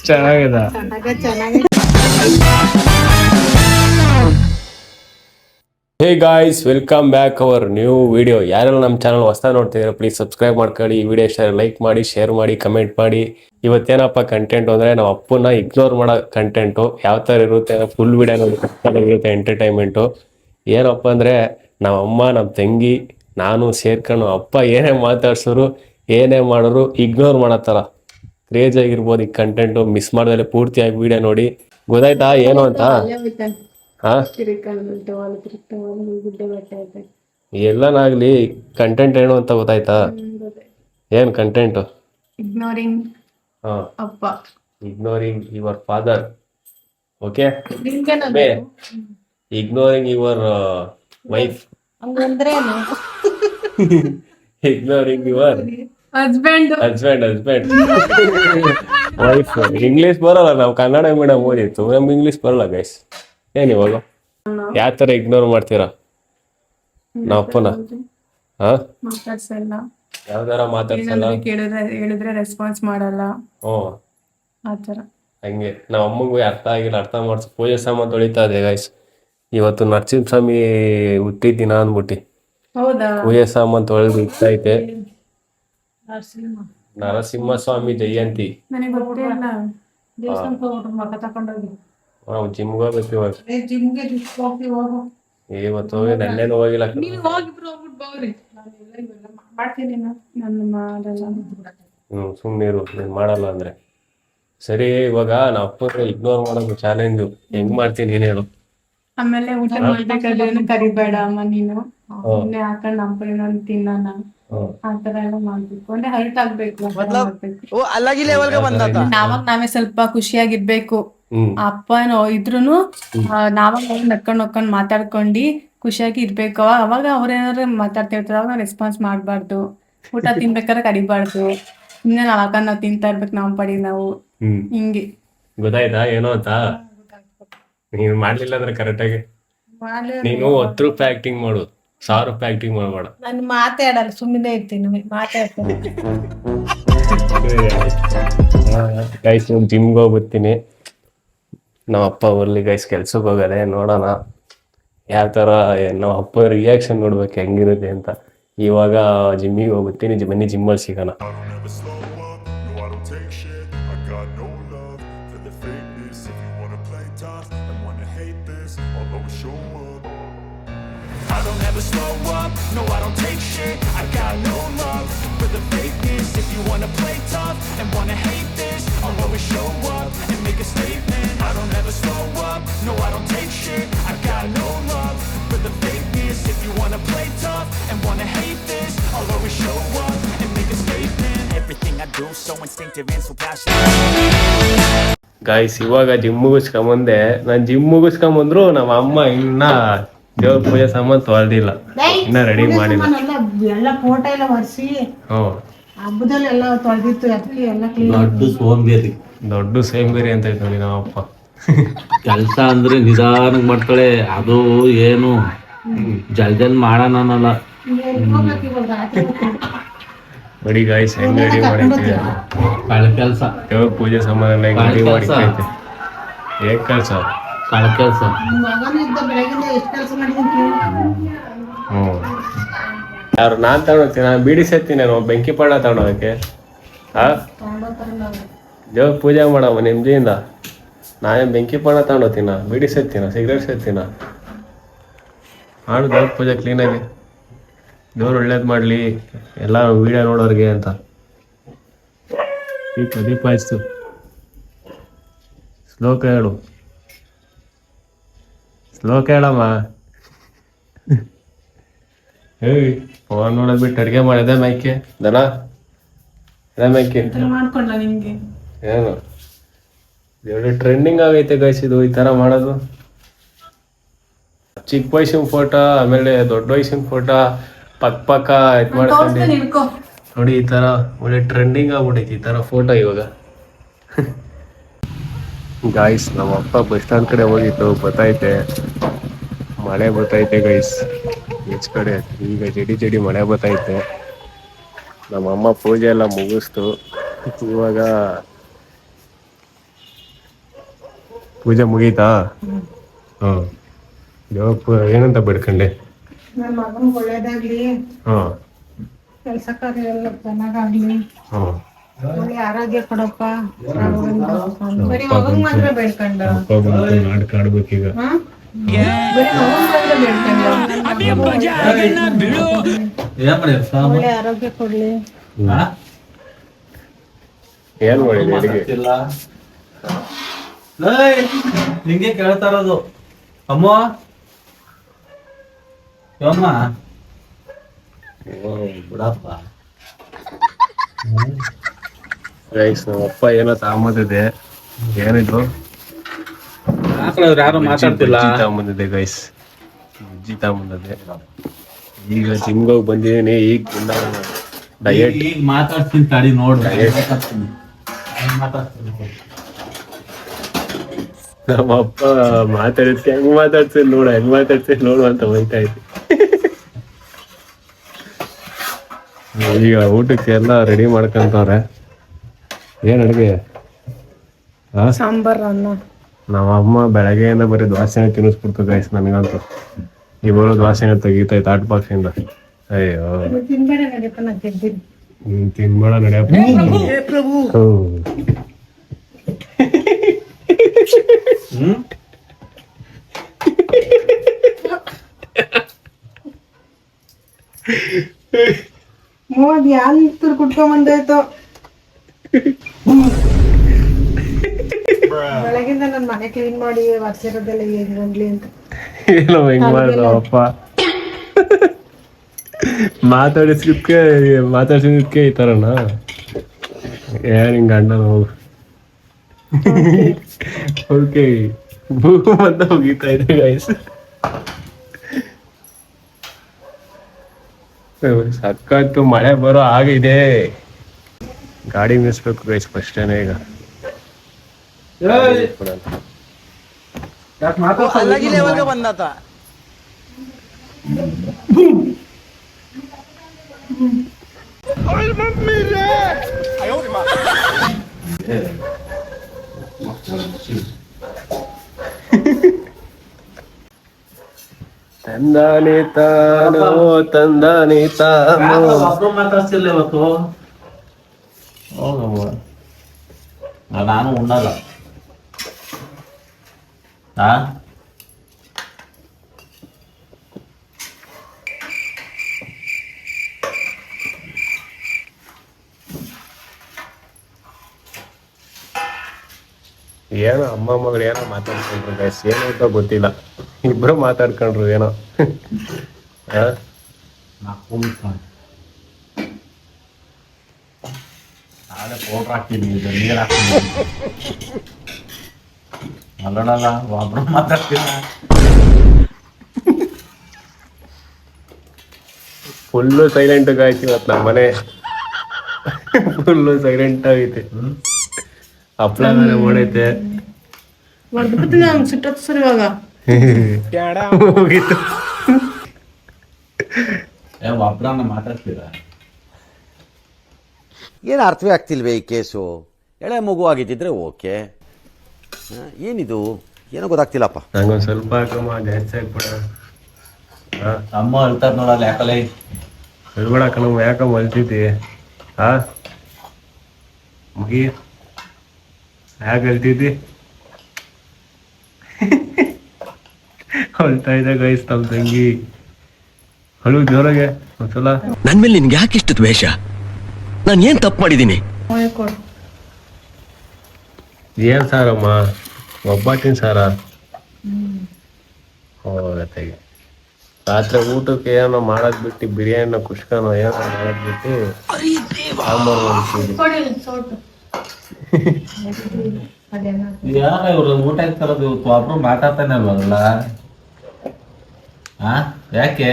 ಚೆನ್ನಾಗಿದೆ. Hey guys, welcome back our new video. ಯಾರೆಲ್ಲ ನಮ್ಮ ಚಾನಲ್ ಹೊಸ್ದಾಗಿ ನೋಡ್ತಿದ್ದೀರಾ ಪ್ಲೀಸ್ ಸಬ್ಸ್ಕ್ರೈಬ್ ಮಾಡ್ಕೊಳ್ಳಿ. ಈ ವಿಡಿಯೋ ಇಷ್ಟ ಲೈಕ್ ಮಾಡಿ, ಶೇರ್ ಮಾಡಿ, ಕಮೆಂಟ್ ಮಾಡಿ. ಇವತ್ತೇನಪ್ಪ ಕಂಟೆಂಟ್ ಅಂದರೆ ನಾವು ಅಪ್ಪನ್ನ ಇಗ್ನೋರ್ ಮಾಡೋ ಕಂಟೆಂಟು. ಯಾವ ಥರ ಇರುತ್ತೆ ಫುಲ್ ವಿಡಿಯೋ ನೋಡಿ ಇರುತ್ತೆ ಎಂಟರ್ಟೈನ್ಮೆಂಟು. ಏನಪ್ಪ ಅಂದರೆ ನಮ್ಮ ಅಮ್ಮ, ನಮ್ಮ ತಂಗಿ, ನಾನು ಸೇರ್ಕೊಂಡು ಅಪ್ಪ ಏನೇ ಮಾತಾಡ್ಸೋರು ಏನೇ ಮಾಡೋರು ಇಗ್ನೋರ್ ಮಾಡೋ ಥರ ಕ್ರೇಜ್ ಆಗಿರ್ಬೋದು ಈ ಕಂಟೆಂಟು. ಮಿಸ್ ಮಾಡ್ದಲೆ ಪೂರ್ತಿಯಾಗಿ ವಿಡಿಯೋ ನೋಡಿ. ಗೊತ್ತಾಯ್ತಾ ಏನು ಅಂತ? ಎಲ್ಲನಾಗ್ಲಿ ಕಂಟೆಂಟ್ ಏನು ಅಂತ ಗೊತ್ತಾಯ್ತಾ? ಏನ್ ಕಂಟೆಂಟ್? ಇಗ್ನೋರಿಂಗ್ ಅಪ್ಪ, ignoring your father. Okay, ignoring your wife, ignoring your husband wife. English ಬರಲ್ಲ, ನಾವು ಕನ್ನಡ ಮೀಡಿಯಂ ಓದಿತ್ತು, ನಮ್ಗೆ ಇಂಗ್ಲಿಷ್ ಬರಲ್ಲ ಗೈಸ್. ಏನ್ ಇವಾಗ ಯಾವ ತರ ಇಗ್ನೋರ್ ಮಾಡ್ತೀರಾ ನಾವ್ ಅಪ್ಪನ? ಮಾತಾಡ್ಸಲ್ಲ, ಯಾವ್ದಾರ ಮಾತಾಡ್ಸಲ್ಲ, ಹೇಳಿದ್ರೆ ರೆಸ್ಪಾನ್ಸ್ ಮಾಡಲ್ಲ. ಆತರ ಹಂಗೆ ನಾವ್ ಅಮ್ಮಂಗೂ ಅರ್ಥ ಆಗಿಲ್ಲ, ಅರ್ಥ ಮಾಡ್ಸು. ಪೂಜೆ ಸಾಮಾನು ತೊಳಿತಾ ಇದೆ ಗೈಸ್. ಇವತ್ತು ನರಸಿಂಹಸ್ವಾಮಿ ಹುಟ್ಟಿದ ದಿನ ಅಂದ್ಬಿಟ್ಟು ಹೌದಾ? ಪೂಜೆ ಸಾಮಾನು ತೊಳೆದು ಇರ್ತೈತೆ. ನರಸಿಂಹಸ್ವಾಮಿ ಜಯಂತಿ. ನನಗೆ ಗೊತ್ತಿಲ್ಲ. ನಾವು ಜಿಮ್ಗೆ ಹೋಗ್ಬೇಕು ಇವಾಗ. ಇವತ್ತು ಹೋಗಿ ನೆನ್ನೆನೂ ಹೋಗಿಲ್ಲ. ಸುಮ್ಮನಿರು, ನೀನು ಮಾಡಲ್ಲ ಅಂದ್ರೆ ಸರಿ. ಇವಾಗ ನಾವು ಅಪ್ಪನ ಇಗ್ನೋರ್ ಮಾಡೋದು ಚಾಲೆಂಜು. ಹೆಂಗ್ ಮಾಡ್ತೀನಿ ನೀನು ಹೇಳು? ಆಮೇಲೆ ಊಟ ಮಾಡ್ಬೇಕಾದ್ರೇನು ಕರಿಬೇಡ ಅಮ್ಮ ನೀನು, ಸುಮ್ನೆ ಹಾಕೊಂಡ್ ನಮ್ಮ ತಿನ್ನೋಣ ಆತರ ಎಲ್ಲ ಮಾಡ್ಬೇಕು. ಅಂದ್ರೆ ಹರ್ಟ್ ಆಗ್ಬೇಕು. ನಾವಾಗ ನಾವೇ ಸ್ವಲ್ಪ ಖುಷಿಯಾಗಿರ್ಬೇಕು. ಅಪ್ಪನೋ ಇದ್ರುನು ನಾವಾಗ ನಕ್ಕೊಂಡ್ ಮಾತಾಡ್ಕೊಂಡಿ ಖುಷಿಯಾಗಿ ಇರ್ಬೇಕು. ಅವಾಗ ಅವ್ರೇನಾದ್ರು ಮಾತಾಡ್ತಿರ್ತಾರೆ, ಅವಾಗ ನಾವು ರೆಸ್ಪಾನ್ಸ್ ಮಾಡ್ಬಾರ್ದು. ಊಟ ತಿನ್ಬೇಕಾದ್ರೆ ಕರಿಬಾರ್ದು. ಸುಮ್ನೆ ನಾವ್ ತಿಂತಾ ಇರ್ಬೇಕು ನಾವ್ ಪಡಿ ನಾವು. ಹಿಂಗೆ ಗೊತ್ತಾಯ್ತಾ ಏನೋ ಅಂತ? ನೀನು ಮಾಡ್ಲಿಲ್ಲ ಅಂದ್ರೆ ಕರೆಕ್ಟಾಗಿ ನೀನು 10 ರೂಪಾಯಿ ಆಕ್ಟಿಂಗ್ ಮಾಡು, 1000 ರೂಪಾಯಿ ಆಕ್ಟಿಂಗ್ ಮಾಡಬೇಡ. ನಾನು ಮಾತಾಡಲ್ಲ, ಸುಮ್ಮನೆ ಇರ್ತೀನಿ, ಮಾತಾಡ್ತೀನಿ. ಗೈಸ್ ಜಿಮ್ಗೆ ಹೋಗ್ಬಿಡ್ತೀನಿ. ನಮ್ಮ ಅಪ್ಪ ಬರ್ಲಿ ಗೈಸ್, ಕೆಲ್ಸಕ್ಕೆ ಹೋಗದೆ. ನೋಡೋಣ ಯಾವ ಥರ ನಮ್ಮ ಅಪ್ಪ ರಿಯಾಕ್ಷನ್ ನೋಡ್ಬೇಕು ಹೆಂಗಿರುತ್ತೆ ಅಂತ. ಇವಾಗ ಜಿಮ್ಮಿಗೆ ಹೋಗ್ಬಿಡ್ತೀನಿ. ಬನ್ನಿ ಜಿಮ್ಮಲ್ಲಿ ಸಿಗೋಣ. I don't ever slow up, no I don't take shit. I got no love for the fakeness. If you wanna play tough and wanna hate this, I'll always show up and make a statement. I don't ever slow up, no I don't take shit. I got no love for the fakeness. If you wanna play tough and wanna hate this, I'll always show up and make a statement. Everything I do so instinctive and so passionate. Guys ಇವಾಗ gym ಮುಗಿಸ್ಕೊಂಬಂದೆ. ನಾನು gym ಮುಗಿಸ್ಕೊಂಬಂದ್ರು ನಮ್ಮ ಅಮ್ಮ ಇನ್ನ ದೇವ್ರ ಪೂಜೆ ಸಾಮಾನು ತೊಳೆದಿಲ್ಲ, ಇನ್ನ ready ಮಾಡಿಲ್ಲ. ಎಲ್ಲ ಫೋಟೋ ಎಲ್ಲ ಒರೆಸಿ ಹಬ್ಬದಲ್ಲಿ ಎಲ್ಲ ತೊಳೆದಿತ್ತು, ಅದಕ್ಕೆ ಎಲ್ಲ ಕ್ಲೀನ್. ದೊಡ್ಡ ಸೋಂಬೇರಿ ಅಂತ ಇತ್ತು ನೋಡಿ ನಮ್ಮಪ್ಪ. ಕೆಲಸ ಅಂದ್ರೆ ನಿಧಾನಕ್ಕೆ ಮಾಡ್ತಾಳೆ, ಅದು ಏನು ಜಲ್ದಿ ಮಾಡೋಣ ಅನ್ನಲ್ಲ. ನೋಡಿ ಗಾಯ್ಸ್ ಹೆಂಗ್ ರೆಡಿ ಮಾಡೈತೆ ಕೆಲಸ, ದೇವ್ರ ಪೂಜೆ ಸಾಮಾನೆಲ್ಲ ಹೆಂಗ್ ರೆಡಿ ಮಾಡಿಕೈತೆ. ಹೇಗ್ ಕೆಲಸ? ಕೆಲಸ ಯಾರು ನಾನ್ ತಗೊಂಡೋಗ್ತೀನಿ? ನಾನು ಬೀಡಿ ಸೇರ್ತೀನಿ, ನಾನು ಬೆಂಕಿ ಪಣ್ಣ ತಗೊಂಡೋಗಕ್ಕೆ. ದೇವ್ರ ಪೂಜೆ ಮಾಡಮ್ಮ ನಿಮ್ದಿಯಿಂದ. ನಾನೇನು ಬೆಂಕಿ ಪಣ್ಣ ತಗೊಂಡೋಗ್ತೀನ? ಬೀಡಿ ಸೇರ್ತೀನ? ಸಿಗರೇಟ್ ಸೇರ್ತೀನ? ಮಾಡು ದೇವ್ರ ಪೂಜೆ ಕ್ಲೀನಾಗಿ. ದೇವ್ರು ಒಳ್ಳೇದು ಮಾಡಲಿ ಎಲ್ಲ ವಿಡಿಯೋ ನೋಡೋರಿಗೆ ಅಂತ. ದೀಪ ಹಚ್ತು, ಶ್ಲೋಕ ಹೇಳು, ಶ್ಲೋಕ ಹೇಳಮ್ಮ. ಹೇಳಿ ಫೋನ್ ನೋಡೋದ್ ಬಿಟ್ಟು ಅಡುಗೆ ಮಾಡಿದೆ ಮೈಕೆ ದನ ಮೈಕೆ ಮಾಡ್ಕೊಂಡ ನಿಮ್ಗೆ ಏನು ಎರಡು ಟ್ರೆಂಡಿಂಗ್ ಆಗೈತೆ ಗೈಸ್ ಇದು ಈ ತರ ಮಾಡೋದು. ಚಿಕ್ಕ ವಯಸ್ಸಿನ ಫೋಟೋ, ಆಮೇಲೆ ದೊಡ್ಡ ವಯಸ್ಸಿನ ಫೋಟೋ ಪಕ್ಕ ಇದ್ ಮಾಡ್ಕೊಂಡು ನೋಡಿ. ಈ ತರ ಒಳ್ಳೆ ಟ್ರೆಂಡಿಂಗ್ ಆಗ್ಬಿಟ್ಟೈತಿ ಈ ತರ ಫೋಟೋ ಇವಾಗ. ಗಾಯ್ಸ್ ನಮ್ಮ ಅಪ್ಪ ಬಸ್ ಸ್ಟ್ಯಾಂಡ್ ಕಡೆ ಹೋಗಿತ್ತು, ಬರ್ತೈತೆ ಮಳೆ ಬರ್ತೈತೆ ಗೈಸ್. ಈಚ್ ಕಡೆ ಈಗ ಜಡಿ ಮಳೆ ಬರ್ತೈತೆ. ನಮ್ಮಮ್ಮ ಪೂಜೆ ಎಲ್ಲ ಮುಗಿಸ್ತು. ಇವಾಗ ಪೂಜೆ ಮುಗೀತಾ? ಹ್ಮ್. ಏನಂತ ಬೇಡ್ಕೊಂಡೆ? ನನ್ನ ಮಗನ್ ಒಳ್ಳೇದಾಗ್ಲಿ, ಹ್ಮ್. ಕೆಲ್ಸ ಕಾರ್ಯ ಎಲ್ಲ ಚೆನ್ನಾಗಾಗ್ಲಿ, ಹ್ಮ್. ಒಳ್ಳೆ ಆರೋಗ್ಯ ಕೊಡಪ್ಪ. ಬರೀ ಮಗನ್ ಮಾತ್ರ ಬೇಡ್ಕೊಂಡ, ನಾಟಕ ಆಡ್ಬೇಕೀಗ. ಬರೀ ಮಗನ್ ಮಾತ್ರ ಬೇಡ್ಕೊಂಡ. ಒಳ್ಳೆ ಆರೋಗ್ಯ ಕೊಡ್ಲಿ. ಏನ್ ಮಾಡಿದೆ ಅಡಿಗೆ? ನಿಂಗೆ ಕೇಳ್ತಾ ಇರೋದು ಅಮ್ಮ ಅಮ್ಮ ಬಿಡಪ್ಪ. ಗೈಸ್ ನಮ್ಮ ಅಪ್ಪ ಏನೋ ತಗೊಂಬಂದಿದೆ. ಏನಿದು? ಯಾರು ಮಾತಾಡ್ತಿಲ್ಲ. ತಗೊಂಬಂದಿದೆ ಗೈಸ್, ಬಜ್ಜಿ ತಗೊಂಬಂದಿದೆ. ಈಗ ಜಿಮ್ಗೆ ಹೋಗಿ ಬಂದಿದ್ದೀನಿ. ಈಗ ಡಯಟ್ ಈಗ ಮಾತಾಡ್ತೀನಿ ತಡಿ ನೋಡು. ನಮ್ಮ ಅಪ್ಪ ಮಾತಾಡಿದ್ಕೆ ಹೆಂಗ್ ಮಾತಾಡ್ತೀನಿ ನೋಡು ಅಂತ ಬೈತಾ ಇದ್ದೆ. ಈಗ ಊಟಕ್ಕೆ ಎಲ್ಲ ರೆಡಿ ಮಾಡ್ಕೊಂತವ್ರೆ. ಏನ್ ಅಡುಗೆ? ಸಾಂಬಾರ್ ಅನ್ನ. ನಮ್ಮ ಅಮ್ಮ ಬೆಳಗ್ಗೆಯಿಂದ ಬರೀ ದೋಸೆನೇ ತಿನ್ನಿಸ್ಬಿಡ್ತು ಗೈಸ್ ನನಗಂತೂ. ಇವರು ದೋಸೆನೇ ತೆಗಿತೈತೆ ಆಟ್ ಬಾಕ್ಸಿಂದ. ಅಯ್ಯೋ ತಿನ್ಬೇಡ ನಡೀಪ, ನಾನು ತೆಗ್ದಿನಿ. ತಿನ್ಬೇಡ ನಡೆಯಪ್ಪ. ಮೋದಿ ಯಾಲ್ ಇತ್ತು ಕುಟ್ಕೊಂಡ್ ಬಂದಾಯ್ತು. ಬೆಳಗಿಂದ ನನ್ ಮನೆ ಕ್ಲೀನ್ ಮಾಡಿ ವರ್ಷಿರೋದೆಲ್ಲ ಏನ್ ಬಂದ್ಲಿ ಅಂತ ಏನೋ ಹೆಂಗ್ ಮಾಡ್ದಪ್ಪ. ಮಾತಾಡ್ಸಿದ್ಕೆ ಈ ತರನಾ? ಏನ್ ಹಿಂಗ ಅಣ್ಣನ ಹೋಗು. ಓಕೆ ಭೂಮಿ ಅಂತ ಹೋಗಿತಾ ಇದೆ ಗೈಸ್. ಸಕ್ಕತ್ತು ಮಳೆ ಬರೋ ಆಗಿದೆ. ಗಾಡಿ ನಿಲ್ಸ್ಬೇಕು ಗೈಸ್ ಫಸ್ಟೇನೆ ಈಗ. ತಂದಾನೆ ತಾನೋ ಮಾತಾಡ್ತಿಲ್ಲ ಇವತ್ತು. ಹೌದಮ್ಮ, ನಾನು ಉಣ್ಣಲ್ಲ. ಏನೋ ಅಮ್ಮ ಮಗಳು ಏನೋ ಮಾತಾಡ್ಕೊಂಡ್ರು ಗೈಸ್. ಏನು ಅಂತ ಗೊತ್ತಿಲ್ಲ, ಇಬ್ರು ಮಾತಾಡ್ಕೊಂಡ್ರು ಏನೋ. ನಾಳೆ ಪೌಡ್ರ್ ಹಾಕ್ತೀನಿ, ನೀರು ಹಾಕ್ತೀನಿ. ಅಲ್ಲೋಣಲ್ಲ, ಒಬ್ರು ಮಾತಾಡ್ತೀರ. ಫುಲ್ಲು ಸೈಲೆಂಟ್ ಗಾಯ್ತು ಇವತ್ತು ನಮ್ಮ ಮನೆ. ಫುಲ್ಲು ಸೈಲೆಂಟ್ ಆಗೈತೆ. ಹಪ್ಳ ಮೇಲೆ ಓಡೈತೆ. ಸುಟ್ಟತ್ತು ಸರ್ ಇವಾಗ ಹೋಗಿತ್ತು. ಒಬ್ರನ್ನ ಮಾತಾಡ್ತೀರ? ಏನು ಅರ್ಥವೇ ಆಗ್ತಿಲ್ವೇ ಈ ಕೇಸು? ಎಳೆ ಮಗು ಆಗಿದ್ದಿದ್ರೆ ಓಕೆ, ಏನಿದು ಏನೋ ಗೊತ್ತಾಗ್ತಿಲ್ಲಪ್ಪ. ನಂಗೊಂದು ಸ್ವಲ್ಪ ಹಾಕಮ್ಮ, ಜಾಸ್ತಿ ಹಾಕ್ಬಿಡ. ಅಮ್ಮ ಅಳ್ತಾರ ನೋಡಲ್ಲ, ಯಾಕಲ್ಲ ಹೇಳ್ಬೇಡ ಕಣಮ್ಮ, ಯಾಕಮ್ಮ ಅಲ್ತಿದ್ದಿ? ಮುಗಿ ಯಾಕೆ ಅಲ್ತಿದ್ದಿ? ಹೊಳ್ತಾ ಇದ್ದ ಗೈಸ್ ನಮ್ಮ ತಂಗಿ. ಹಳು ಜೋರಾಗೆ ಒಂದ್ಸಲ. ನನ್ ಮೇಲೆ ನಿನ್ಗೆ ಯಾಕೆ ಇಷ್ಟು ದ್ವೇಷ? ನಾನು ಏನ್ ತಪ್ಪು ಮಾಡಿದ್ದೀನಿ? ಏನ್ ಸಾರಮ್ಮ? ಒಬ್ಬಟ್ಟಿನ ಸಾರ. ಹೋಗತ್ತಾಗಿ ರಾತ್ರಿ ಊಟಕ್ಕೆ ಏನೋ ಮಾಡೋದ್ ಬಿಟ್ಟು ಬಿರಿಯಾನಿನ ಕುಷ್ಕನೋ ಏನೋ ಮಾಡೋದ್ ಬಿಟ್ಟು ಸಾಂಬಾರು ಯಾರ ಇವ್ರು ಊಟ ತರೋದು ಇವತ್ತು? ಒಬ್ರು ಮಾತಾಡ್ತಾನೆ ಅಲ್ವಲ್ಲ? ಯಾಕೆ?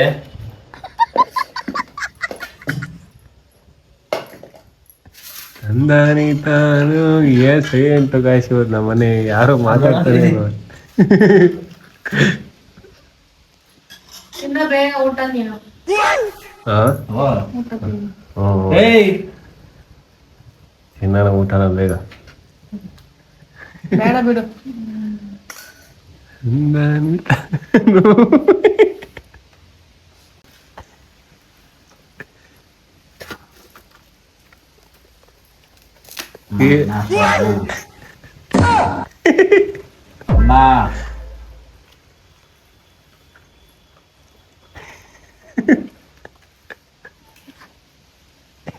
ತಂದಾನಿ ತಾನು ಏಸೆ ಅಂತ ಕಾಯಿಸಿರೋದು ನಮ್ಮ ಮನೆ. ಯಾರು ಮಾತಾಡ್ತಾರೆ ಬೇಗ ಊಟ ನೀನು. ಏಯ್ ತಿನ್ನೋಣ ಊಟನ ಬೇಗ. ಬೇಡ ಬಿಡು. ಅಮ್ಮ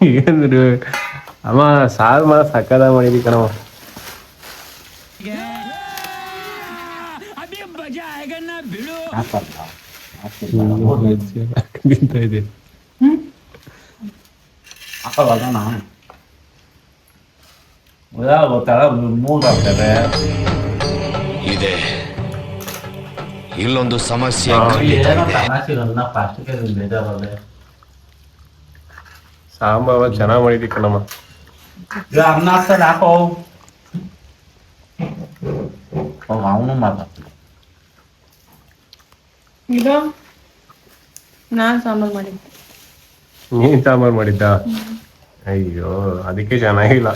ಏನ್ರಿ ಅಮ್ಮ ಸಾರು ಮಾಡ ಸಕ್ಕದ ಮಾಡಿದಿ ಕಣವ. ತಿಂತಾ ಇದೆ. ಹಾಕೋಣ ಗೊತ್ತಾಗ ಮೂಗಾಗ್ತದೆ. ಇದೆ ಇಲ್ಲೊಂದು ಸಮಸ್ಯೆ ಏನೋ ತಮಾಷೆಗಳನ್ನ ಪ್ಲಾಸ್ಟಿಕ್ ಬೇಜಾರದೆ. ಸಾಂಬಾರ್ ಚೆನ್ನಾಗಿ ಮಾಡಿದಿ ಕಣಮ್ಮ. ಅನ್ನ ಹಾಕ್ತಾರೆ ಹಾಕೋ. ಅವನು ಮಾತಾಡ್ತೀನಿ. ಇದು ನಾನ್ ಸಾಂಬಾರ್ ಮಾಡಿದ್ದೆ. ನೀನ್ ಸಾಂಬಾರ್ ಮಾಡಿದ್ದ? ಅಯ್ಯೋ ಅದಕ್ಕೆ ಚೆನ್ನಾಗಿಲ್ಲ.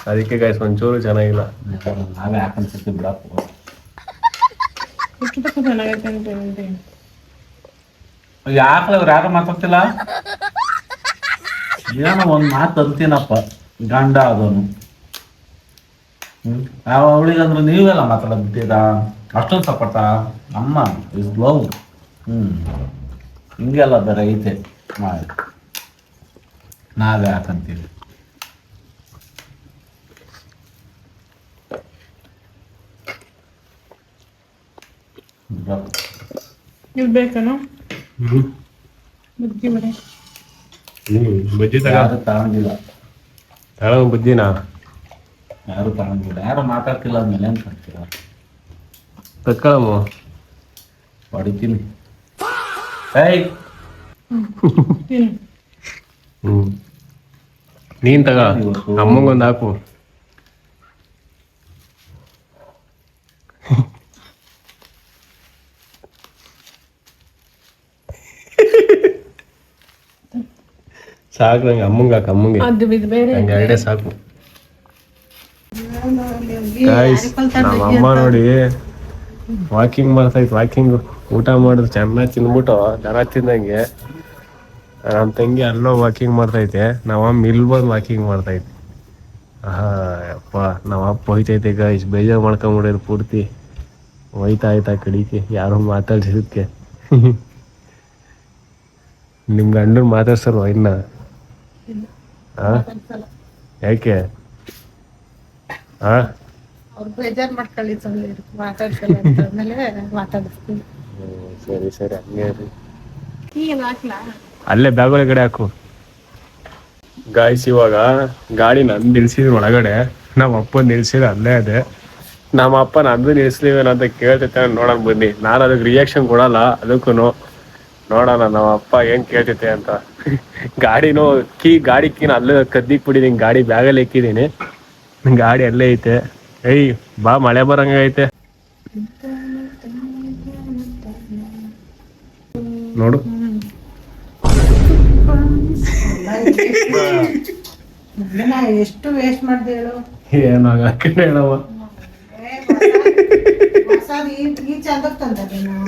ಅದಕ್ಕೆ ಗಾಯ್ಸ್ ಒಂಚೂರು ಚೆನ್ನಾಗಿಲ್ಲ. ನಾವೇ ಹಾಕನ್ಸುತ್ತೆ ಬಿಡಪ್ಪ. ಎಷ್ಟು ಚೆನ್ನಾಗೈತೆ ಅಂತ ಹೇಳಿದೆ. ಯಾಕಲ ಅವ್ರು ಯಾರು ಮಾತಾಡ್ತಿಲ್ಲ? ಏನೋ ಒಂದ್ ಮಾತು ಅಂತೀನಪ್ಪ, ಗಂಡ ಅದನು. ಅವಳಿಗಂದ್ರೆ ನೀವೆಲ್ಲ ಮಾತಾಡಬಿಟ್ಟಿರಾ? ಅಷ್ಟೊಂದು ಸಪೋರ್ಟ ಅಮ್ಮ ಇಸ್ ಲವ್. ಹಿಂಗೆಲ್ಲ ಬೇರೆ ಐತೆ ಮಾಡಿ ನಾವೇ ಹಾಕಂತೀವಿ. ಇದು ಬೇಕೇನೋ ಬುಜ್ಜಿ ಬರೀ. ಬಜ್ಜಿ ಯಾರು ತಗೊಂಡಿಲ್ಲ, ಬುಜ್ಜಿನಾ ಯಾರು ತಗೊಂಡಿಲ್ಲ, ಯಾರು ಮಾತಾಡ್ತಿಲ್ಲ ಅಂದ್ಮೇಲೆ ಏನ್ ಮಾಡ್ತೀರ? ತಕ್ಕಳಮ್ಮ ಹೊಡಿತೀನಿ. ಏಯ್ ತಿನ್ನು. ನೀನ್ ತಗ, ಅಮ್ಮಂಗೊಂದು ಹಾಕು. ಸಾಕು ನಂಗೆ, ಅಮ್ಮಂಗೆ ಹಾಕು, ಅಮ್ಮಂಗೆ ಅದು ಇದು ಬೇರೆ ನಂಗೆ ಎರಡೇ ಸಾಕು. ಗಾಯ್ಸ್ ನಮ್ಮ ಅಮ್ಮ ನೋಡಿ ವಾಕಿಂಗ್ ಮಾಡ್ತಾಯಿತ್ತು. ವಾಕಿಂಗ್ ಊಟ ಮಾಡಿದ್ರು ಚೆನ್ನಾಗಿ ತಿಂದ್ಬಿಟ್ಟು ದನ ತಿಂದಂಗೆ. ನಮ್ಮ ತಂಗಿ ಅಲ್ಲೋ ವಾಕಿಂಗ್ ಮಾಡ್ತೈತೆ, ನಾವಮ್ಮ ಇಲ್ಲಿ ಬಂದು ವಾಕಿಂಗ್ ಮಾಡ್ತೈತೆ. ಅಪ್ಪ ನಮ್ಮ ಅಪ್ಪ ಹೋಯ್ತೈತೆ ಗಾಯ್ಸ್, ಬೇಜಾರು ಮಾಡ್ಕೊಂಬಿಡೋದು ಪೂರ್ತಿ. ಹೋಯ್ತಾ ಆಯ್ತಾ ಕಡಿಕೆ ಯಾರು ಮಾತಾಡ್ಸಿದಕ್ಕೆ. ನಿಮ್ಮ ಗಂಡನ ಮಾತಾಡ್ಸಲ್ವ ಇನ್ನ? ಯಾಕೆ ಅವ್ರು ಬೇಜಾರು ಮಾಡ್ಕೊಳ್ಳಿ, ಸುಮ್ಮನೆ ಮಾತಾಡ್ಸಲ್ಲ ಅಂತ ಆದ್ಮೇಲೆ ಮಾತಾಡಿಸ್ತೀನಿ. ಸರಿ ಸರಿ ಹಂಗೆ ಇರಿ. ಈಗ ಹಾಕ್ಲಾ? ಅಲ್ಲೇ ಬ್ಯಾಗ್ ಒಳಗಡೆ ಹಾಕು. ಗಾಯ್ಸ್ ಇವಾಗ ಗಾಡಿ ನಂದು ನಿಲ್ಸಿದ್ರು ಒಳಗಡೆ, ನಮ್ಮ ಅಪ್ಪ ನಿಲ್ಸಿದ್ರು ಅಲ್ಲೇ ಅದೇ. ನಮ್ಮ ಅಪ್ಪ ನಂದು ನಿಲ್ಸ್ಲಿವೇನೋ ಅಂತ ಕೇಳ್ತೈತೆ, ನೋಡೋಣ ಬನ್ನಿ. ನಾನು ಅದಕ್ಕೆ ರಿಯಾಕ್ಷನ್ ಕೊಡಲ್ಲ, ಅದಕ್ಕೂ ನೋಡೋಣ ನಮ್ಮ ಅಪ್ಪ ಏನು ಕೇಳ್ತೈತೆ ಅಂತ. ಗಾಡಿನೂ ಗಾಡಿ ಕೀನ ಅಲ್ಲೇ ಕದ್ದಿಕ್ ಬಿಟ್ಟಿದ್ದೀನಿ, ಗಾಡಿ ಬ್ಯಾಗಲ್ಲಿ ಇಕ್ಕಿದ್ದೀನಿ. ಗಾಡಿ ಅಲ್ಲೇ ಐತೆ. ಏಯ್ ಬಾ, ಮಳೆ ಬರಂಗ ಐತೆ ನೋಡು. ಎಷ್ಟು ವೇಸ್ಟ್ ಮಾಡ್ದೆ ಹೇಳು. ಏನಾಗ ಹೇಳವ, ಹೊಸಾದ್ ಈ ಚಂದಕ್ ತಂದೆ ನಾವು.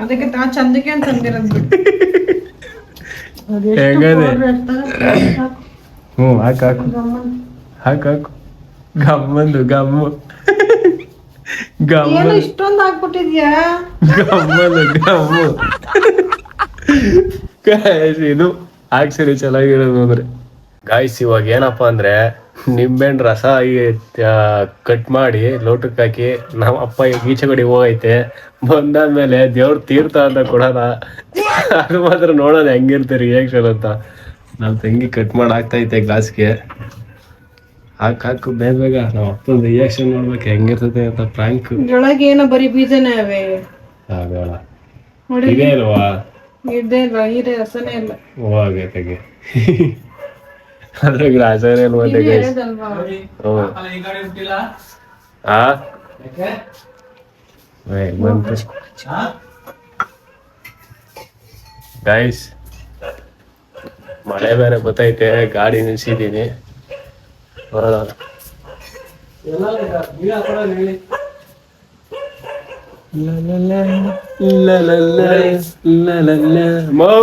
ಅದಕ್ಕೆ ನಾ ಚಂದಕ್ಕೆ ಅಂತ ಅಂದಿರೋದು ಬಿಟ್ಟು. ಹೆಂಗದೆ? ಹ್ಞೂ ಹಾಕು ಹಾಕು ಹಾಕು ಹಾಕು. ಗಮ್ಮಂದು ಗಮ್ಮು ಏನು ಇಷ್ಟೊಂದು ಹಾಕ್ಬಿಟ್ಟಿದ್ಯಾ? ಗಮ್ಮಂದು ಗಮ್ಮು. ಗಾಯ್ಸ್ ಇದು ಆಕ್ಚುಲಿ ಚೆನ್ನಾಗಿರೋದು ಅಂದ್ರೆ ಗಾಯ್ಸ್, ಇವಾಗ ಏನಪ್ಪ ಅಂದ್ರೆ ನಿಂಬೆಹಣ್ಣು ರಸ ಕಟ್ ಮಾಡಿ ಲೋಟಕ್ಕೆ ಹಾಕಿ ನಮ್ಮ ಅಪ್ಪ ಈಚೆ ಕಡೆ ಹೋಗೈತೆ. ಬಂದಾದ್ಮೇಲೆ ದೇವ್ರ ತೀರ್ಥ ಅಂತ ಕೊಡೋಣ, ಅದು ಮಾತ್ರ ನೋಡೋಣ ಹೆಂಗಿರುತ್ತೆ ರಿಯಾಕ್ಷನ್ ಅಂತ. ನಮ್ಮ ತಂಗಿ ಕಟ್ ಮಾಡಿ ಹಾಕ್ತೈತೆ ಗ್ಲಾಸ್ಗೆ. ಹಾಕು ಬೇಗ ಬೇಗ, ನಮ್ಮ ಅಪ್ಪನ ರಿಯಾಕ್ಷನ್ ನೋಡ್ಬೇಕು ಹೆಂಗಿರ್ತದೆ ಅಂತ. ಪ್ರಾಂಕ್ ಇದ್ರೊಳಗೆ ಏನೋ ಬರೀ ಬೀಜನೇ ಅವೆ. ಆಗಲ್ಲ, ನೋಡಿ ಇದೇ ಅಲ್ವಾ? ಇದೇ ಇಲ್ಲ, ಇದೆ ರಸನೇ ಇಲ್ಲ. ಹೋಗೈತೆಗೆ ಅದ್ರಾಗ ರಾಜನೇ ಅಲ್ವಂತೆ ಗೈಸ್. ಹೇಳದಲ್ವಾ? ಈ ಗಾಡಿ ಬಿಟ್ಟಿಲ್ಲ ಬಂತು ಗೈಸ್. ಮಳೆ ಬೇರೆ ಬತ್ತೈತೆ, ಗಾಡಿ ನಿಲ್ಸಿದ್ದೀನಿ. ಹೊರಡೋಣ. ಮೌ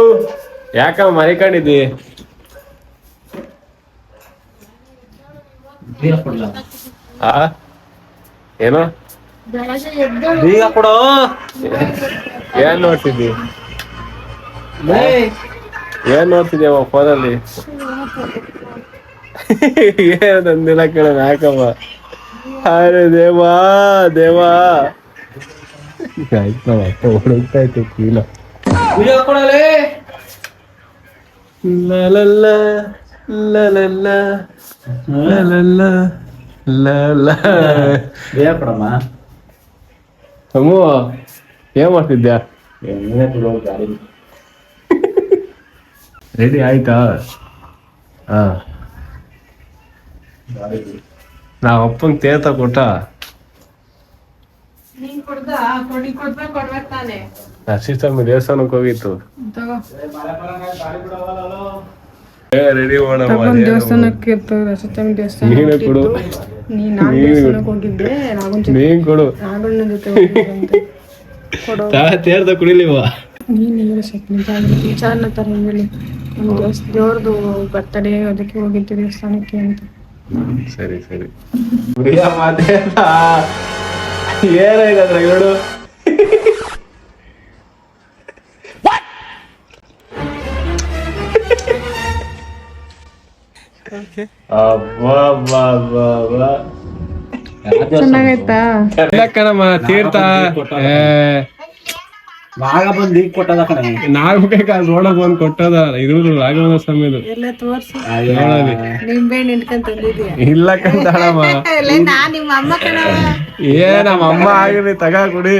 ಯಾಕ ಮರಿಕೊಂಡಿದ್ದಿ? ಆ ಏನೋ ಬೀಗ ಕೊಡು. ಏನ್ ನೋಡ್ತಿದ್ದಿ? ಏನ್ ನೋಡ್ತಿದ್ಯಮ್ಮ ಫೋನಲ್ಲಿ? ಏನಂದಿಲ್ಲ ಕೇಳೋಣ ಯಾಕಮ್ಮ? ಅರೆ ದೇವಾ ದೇವಾ, ಹುಡುಕ್ತಾ ಇತ್ತು ಕೀಲ. ಬೀಗ ಕೊಡಲೇ. ಲಲಲ್ಲ ಲಲಲ್ಲ ಲಲಲ್ಲ ಲಲ. ಬೀಗ ಕೊಡಮ್ಮ. ಅಮ್ಮು ಏನ್ ಮಾಡ್ತಿದ್ಯಾ? ಗಾಡಿ ರೆಡಿ ಆಯ್ತಾ? ಹಾ, ನಾವ್ ಅಪ್ಪಂಗ್ ತೇರ್ತ ಕೊಟ್ಟ. ನೀನ್ ಕೊಡ್ಬೇಕು ತಾನೆ. ನರಸಿಂಹಸ್ವಾಮಿ ದೇವಸ್ಥಾನಕ್ಕೆ ಹೋಗಿತ್ತು. ತಗೋ ರೆಡಿ ದೇವಸ್ಥಾನಕ್ಕೆ ಇರ್ತದೆ, ರಸತಮಿ ದೇವಸ್ಥಾನ. ನೀನು ಕೊಡು. ನಾನು ದೇವಸ್ಥಾನಕ್ಕೆ ಹೋಗಿದ್ದೆ, ನೀನ್ ಕೊಡು. ರಾಘಣ್ಣನ ಜೊತೆ ಹೋಗಿದ್ದೆ. ಕೊಡೋ ತೇರ್ತ ಕುಡಿಲಿವ? ನೀನು ಹೇಳಿ ಸ್ವಲ್ಪ ವಿಚಾರನ ತರ ಹೇಳಿ. ನಮ್ಮ ದೇವ್ರದ್ದು ಬರ್ತಡೇ, ಅದಕ್ಕೆ ಹೋಗಿದ್ದೆ ದೇವಸ್ಥಾನಕ್ಕೆ ಅಂತ. ಸರಿ ಸರಿ. ಮಾತೇ ಏನಾಯ್ತದ್ರ ಹೇಳು. ಚೆನ್ನಾಗೈತಾ? ಕಣಮ್ಮ ತೀರ್ಥ ನಾಗ ಬಂದು ಈಗ ಕೊಟ್ಟದ ಕಣೆ. ನಾಗಬೇಕಾದ್ ನೋಡೋದ್ ಬಂದ್ ಕೊಟ್ಟದ. ಇರುವುದು ರಾಘವೇಂದ್ರ ಸ್ವಾಮಿದು. ಎಲ್ಲ ತೋರ್ಸು. ನೋಡಲಿ. ನಿಂಬೆಹಣ್ಣು ನಿಂತ್ಕೊಂಡ್ ತಂದಿದ್ಯಾ? ಇಲ್ಲ ಕಂತಾಳಮ್ಮ. ನಾ ನಿಮ್ಮ ಅಮ್ಮ ಕಣವ. ನಮ್ಮ ಅಮ್ಮ ಆಗಿರ್ಲಿ, ತಗ ಕುಡಿ.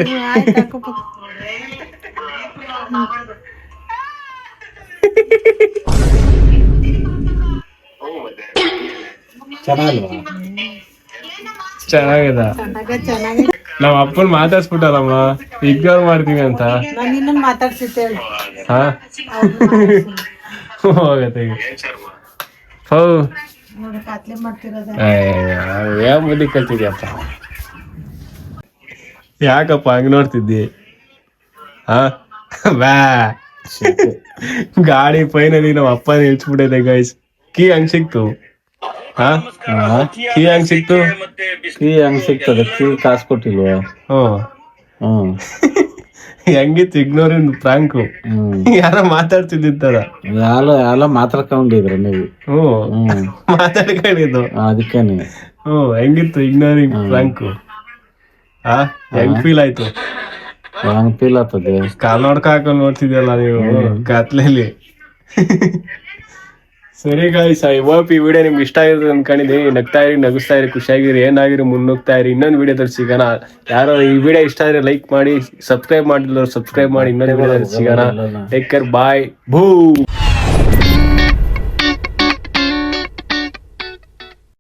ಚೆನ್ನಾಗಲ್ವಾ? ಚೆನ್ನಾಗಿದೆ. ನಾವ್ ಅಪ್ಪನ್ ಮಾತಾಡ್ಸ್ಬಿಟ್ಟಾರಮ್ಮ, ಇಗ್ನೋರ್ ಮಾಡ್ತೀವಿ ಅಂತ. ನಾನು ಇನ್ನೊಂದು ಮಾತಾಡ್ಸಿದ್ದೆ. ಹಾ ಹೋಗತ್ತೆ ಈಗ. ಹೋ ಕಾತ್ಲೆ ಮಾಡ್ತಿರೋದ. ಯಾವ ಬುದ್ಧಿ ಕಲ್ತಿದ್ಯಪ್ಪ? ಯಾಕಪ್ಪ ಹಂಗ ನೋಡ್ತಿದ್ದಿ? ಹಾ ಬ್ಯಾ ಗಾಡಿ ಫೈನಲಿ ನಮ್ಮ ಅಪ್ಪ ನಿಲ್ಸ್ಬಿಟ್ಟಿದೆ ಗೈಸ್. ಕೀ ಹಂಗ್ ಸಿಕ್ತು? ಹಾ ಕೀ ಹಂಗ್ ಸಿಕ್ತು? ಕೀ ಹಂಗ್ ಸಿಗ್ತದೆ? ಕೀ ಕಾಸು ಕೊಟ್ಟಿಲ್ವಾ? ಹ್ಮ್ ಹೆಂಗಿತ್ತು ಇಗ್ನೋರಿನ್ ಪ್ರಾಂಕು? ಯಾರ ಮಾತಾಡ್ತಿದ್ದಿತ್ತಾರ? ಎಲ್ಲ ಮಾತಾಡ್ಕೊಂಡಿದ್ರ ನೀವು? ಮಾತಾಡ್ಕೊಂಡಿದ್ದು ಅದಕ್ಕೇನೆ. ಹೆಂಗಿತ್ತು ಇಗ್ನೋರಿಂಗ್ ಪ್ರಾಂಕು? ಹೆಂಗ್ ಫೀಲ್ ಆಯ್ತು? ಹೆಂಗ್ ಫೀಲ್ ಆಗ್ತದೆ? ಕಾಲ್ ನೋಡ್ಕ ಹಾಕೊಂಡ್ ನೋಡ್ತಿದ್ಯಲ್ಲ ನೀವು ಕತ್ಲೆಲಿ. ಸರಿ ಗಾಯ್ಸ್, ಐ ಹೋಪ್ ಈ ವಿಡಿಯೋ ನಿಮ್ಗೆ ಇಷ್ಟ ಆಗಿರೋದು ಅನ್ಕೊಂಡಿದ್ದೀನಿ. ನಗ್ತಾ ಇರಿ, ನಗಿಸ್ತಾ ಇರಿ, ಖುಷಿಯಾಗಿರಿ, ಏನಾಗಿರಿ ಮುನ್ನುಗ್ತಾ ಇರಿ. ಇನ್ನೊಂದು ವಿಡಿಯೋದಲ್ಲಿ ಸಿಗೋಣ. ಯಾರೋ ಈ ವಿಡಿಯೋ ಇಷ್ಟ ಆದ್ರೆ ಲೈಕ್ ಮಾಡಿ, ಸಬ್ಸ್ಕ್ರೈಬ್ ಮಾಡಿಲ್ಲ ಸಬ್ಸ್ಕ್ರೈಬ್ ಮಾಡಿ. ಇನ್ನೊಂದು ವಿಡಿಯೋದಲ್ಲಿ ಸಿಗೋಣ. ಟೇಕ್ ಕೇರ್, ಬಾಯ್, ಭೂ.